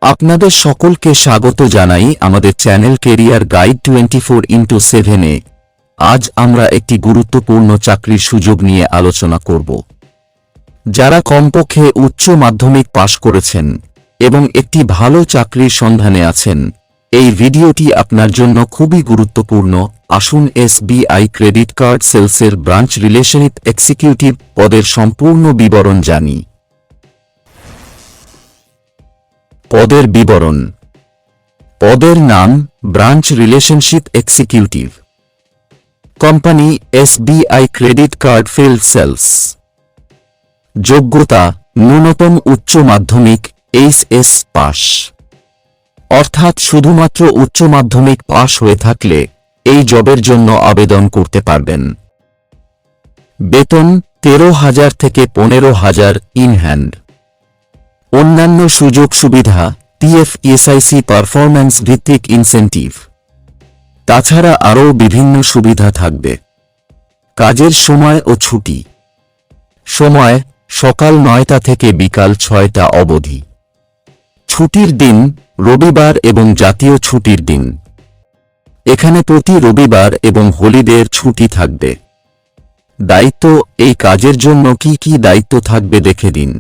আপনাদের সকলকে স্বাগত জানাই আমাদের চ্যানেল কেরিয়ার গাইড 24x7-এ। আজ আমরা একটি গুরুত্বপূর্ণ চাকরির সুযোগ নিয়ে আলোচনা করব। যারা কমপক্ষে উচ্চ মাধ্যমিক পাশ করেছেন এবং একটি ভালো চাকরির সন্ধানে আছেন, এই ভিডিওটি আপনার জন্য খুবই গুরুত্বপূর্ণ। আসুন এসবিআই ক্রেডিট কার্ড সেলসের ব্রাঞ্চ রিলেশনশিপ এক্সিকিউটিভ পদের সম্পূর্ণ বিবরণ জানি। পদের বিবরণ। পদের নাম branch relationship executive. Company SBI credit card field sales. যোগ্যতা ন্যূনতম উচ্চ মাধ্যমিক এইচএস পাস, অর্থাৎ শুধুমাত্র উচ্চ মাধ্যমিক পাশ হয়ে থাকলে এই জবের জন্য আবেদন করতে পারবেন। বেতন 13,000 থেকে 15,000 ইন হ্যান্ড। অন্যান্য সুযোগ সুবিধা পিএফ, এসআইসি, পারফরম্যান্স ভিত্তিক ইনসেন্টিভ। তাছাড়া আরও বিভিন্ন সুবিধা থাকবে। কাজের সময় ও ছুটি। সময় সকাল 9টা থেকে বিকাল 6টা অবধি। ছুটির দিন রবিবার এবং জাতীয় ছুটির দিন। এখানে প্রতি রবিবার এবং হলিডের ছুটি থাকবে। দায়িত্ব। এই কাজের জন্য কি কি দায়িত্ব থাকবে দেখে দিন।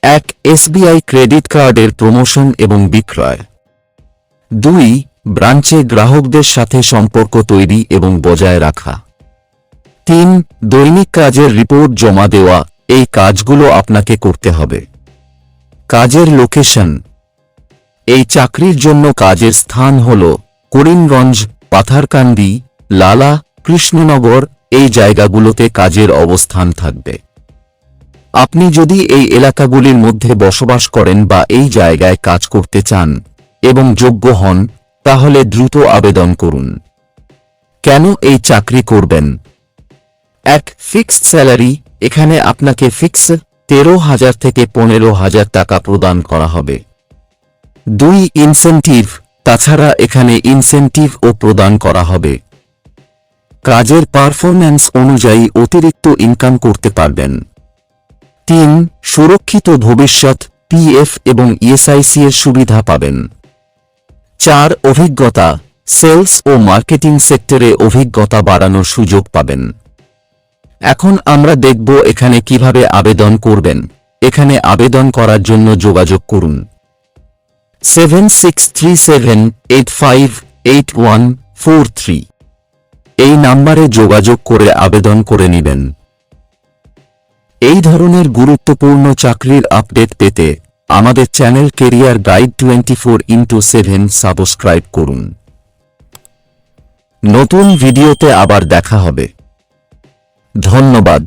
1. এসবিআই ক্রেডিট কার্ডের প্রমোশন এবং বিক্রয়। 2. ব্রাঞ্চে গ্রাহকদের সাথে সম্পর্ক তৈরি এবং বজায় রাখা। 3. দৈনিক কাজের রিপোর্ট জমা দেওয়া। এই কাজগুলো আপনাকে করতে হবে। কাজের লোকেশন। এই চাকরির জন্য কাজের স্থান হল করিমগঞ্জ, পাথারকান্দি, লালা, কৃষ্ণনগর। এই জায়গাগুলোতে কাজের অবস্থান থাকবে। আপনি যদি এই এলাকাগুলির মধ্যে বসবাস করেন বা এই জায়গায় কাজ করতে চান এবং যোগ্য হন, তাহলে দ্রুত আবেদন করুন। কেন এই চাকরি করবেন? 1. Fixed salary. এখানে আপনাকে ফিক্স 13,000 থেকে 15,000 টাকা প্রদান করা হবে। 2. ইনসেন্টিভ। তাছাড়া এখানে ইনসেন্টিভও প্রদান করা হবে। কাজের পারফরম্যান্স অনুযায়ী অতিরিক্ত ইনকাম করতে পারবেন। 3. সুরক্ষিত ভবিষ্যৎ, পিএফ এবং এসআইসি এর সুবিধা পাবেন। 4. অভিজ্ঞতা। সেলস ও মার্কেটিং সেক্টরে অভিজ্ঞতা বাড়ানোর সুযোগ পাবেন। এখন আমরা দেখব এখানে কিভাবে আবেদন করবেন। এখানে আবেদন করার জন্য যোগাযোগ করুন 7637858143। এই নাম্বারে যোগাযোগ করে আবেদন করে নেবেন। এই ধরনের গুরুত্বপূর্ণ চাকরির আপডেট পেতে আমাদের channel career guide 24x7 subscribe করুন। নতুন ভিডিওতে আবার দেখা হবে। ধন্যবাদ।